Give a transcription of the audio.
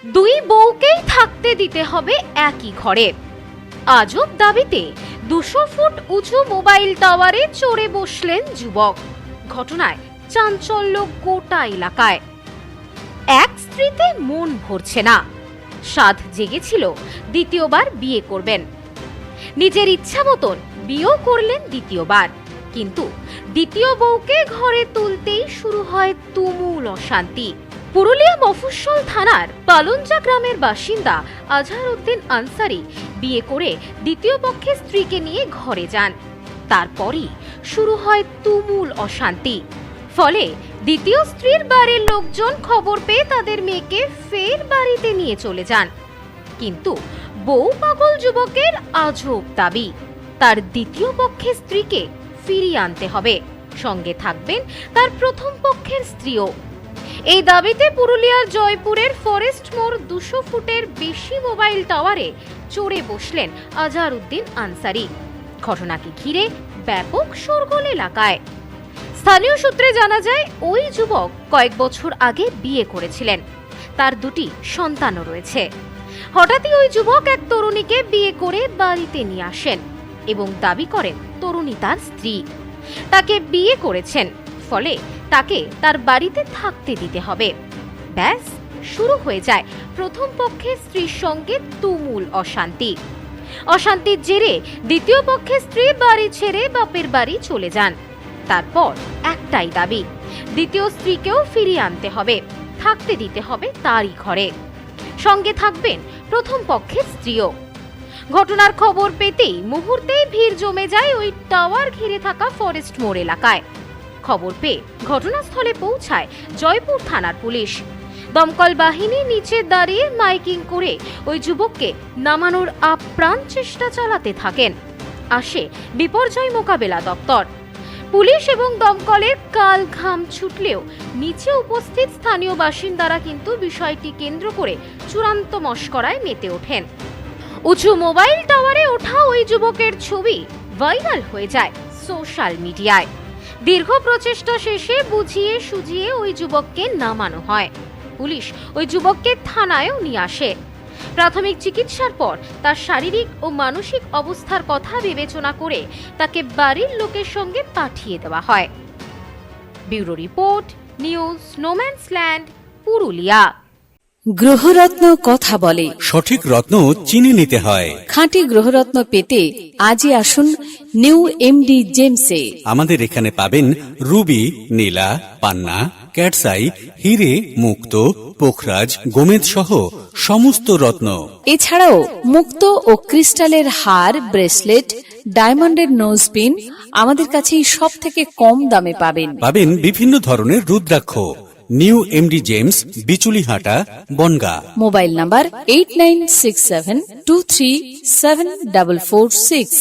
দুই বউকেই থাকতে দিতে হবে একই ঘরে। আজব দাবিতে 200 ফুট উঁচু মোবাইল টাওয়ারে চড়ে বসলেন যুবক। ঘটনায় চাঞ্চল্য গোটা এলাকায়। এক স্ত্রীতে মন ভরছে না, সাধ জেগেছিল দ্বিতীয়বার বিয়ে করবেন। নিজের ইচ্ছা মতন বিয়েও করলেন দ্বিতীয়বার, কিন্তু দ্বিতীয় বউকে ঘরে তুলতেই শুরু হয় তুমুল অশান্তি। পুরুলিয়া মফস্বল থানার পালঞ্জা গ্রামের বাসিন্দা আজহারউদ্দিন আনসারি বিয়ে করে দ্বিতীয় পক্ষের স্ত্রীকে নিয়ে ঘরে যান। তারপরই শুরু হয় তুমুল অশান্তি। ফলে দ্বিতীয় স্ত্রীর বাড়ির লোকজন খবর পেয়ে তাদের মেয়েকে ফের বাড়িতে নিয়ে চলে যান। কিন্তু বউ পাগল যুবকের আজব দাবি, তার দ্বিতীয় পক্ষের স্ত্রীকে ফিরিয়ে আনতে হবে, সঙ্গে থাকবেন তার প্রথম পক্ষের স্ত্রীও। এই দাবিতে পুরুলিয়ার জয়পুরের ফরেস্ট মোড় 200 ফুটের বেশি মোবাইল টাওয়ারে চড়ে বসলেন আজহারউদ্দিন আনসারি। ঘটনাকে ঘিরে ব্যাপক শোরগোল এলাকায়। স্থানীয় সূত্রে জানা যায়, ওই যুবক কয়েক বছর আগে বিয়ে করেছিলেন, তার দুটি সন্তানও রয়েছে। হঠাৎই ওই যুবক এক তরুণীকে বিয়ে করে বাড়িতে নিয়ে আসেন এবং দাবি করেন তরুণী তার স্ত্রী। তাকে বিয়ে করেছেন, ফলে তাকে তার বাড়িতে থাকতে দিতে হবে। ব্যাস শুরু হয়ে যায় প্রথম পক্ষের স্ত্রীর সঙ্গে তুমুল অশান্তি। অশান্তির জেরে দ্বিতীয় পক্ষের স্ত্রী বাড়ি ছেড়ে বাপের বাড়ি চলে যান। তারপর একটাই দাবি, দ্বিতীয় স্ত্রীকেও ফিরিয়ে আনতে হবে, থাকতে দিতে হবে তারই ঘরে, সঙ্গে থাকবেন প্রথম পক্ষের স্ত্রীও। ঘটনার খবর পেতেই মুহূর্তেই ভিড় জমে যায় ওই টাওয়ার ঘিরে থাকা ফরেস্ট মোড় এলাকায়। খবর পেয়ে ঘটনাস্থলে পৌঁছায় জয়পুর থানার পুলিশ। দমকল বাহিনী নিচে দাঁড়িয়ে মাইকিং করে ওই যুবককে নামানোর আপ্রাণ চেষ্টা চালাতে থাকেন। আসে বিপর্যয় মোকাবেলা দপ্তর। পুলিশ এবং দমকলের কাল ঘাম ছুটলেও নিচে উপস্থিত স্থানীয় বাসিন্দারা কিন্তু বিষয়টি কেন্দ্র করে চূড়ান্ত মশকরায় মেতে ওঠেন। উঁচু মোবাইল টাওয়ারে ওঠা ওই যুবকের ছবি ভাইরাল হয়ে যায় সোশ্যাল মিডিয়ায়। দীর্ঘ প্রচেষ্টা শেষে বুঝিয়ে সুঝিয়ে ওই যুবককে নামানো হয়। পুলিশ ওই যুবককে থানায়ও নিয়ে আসে। প্রাথমিক চিকিৎসার পর তার শারীরিক ও মানসিক অবস্থার কথা বিবেচনা করে তাকে বাড়ির লোকের সঙ্গে পাঠিয়ে দেওয়া হয়। Bureau report, news no man's land, Purulia. গ্রহরত্ন কথা বলে, সঠিক রত্ন চিনে নিতে হয়। খাঁটি গ্রহরত্ন পেতে আজই আসুন নিউ এমডি জেমসে। আমাদের এখানে পাবেন রুবি, নীলা, পান্না, ক্যাটসাই, হিরে, মুক্ত, পোখরাজ, গোমেদ সহ সমস্ত রত্ন। এছাড়াও মুক্ত ও ক্রিস্টালের হার, ব্রেসলেট, ডায়মন্ডের নোজপিন আমাদের কাছেই সব থেকে কম দামে পাবেন। পাবেন বিভিন্ন ধরনের রুদ্রাক্ষ। New MD gems, Bichulihata, Bongaon. Mobile number 8967237446।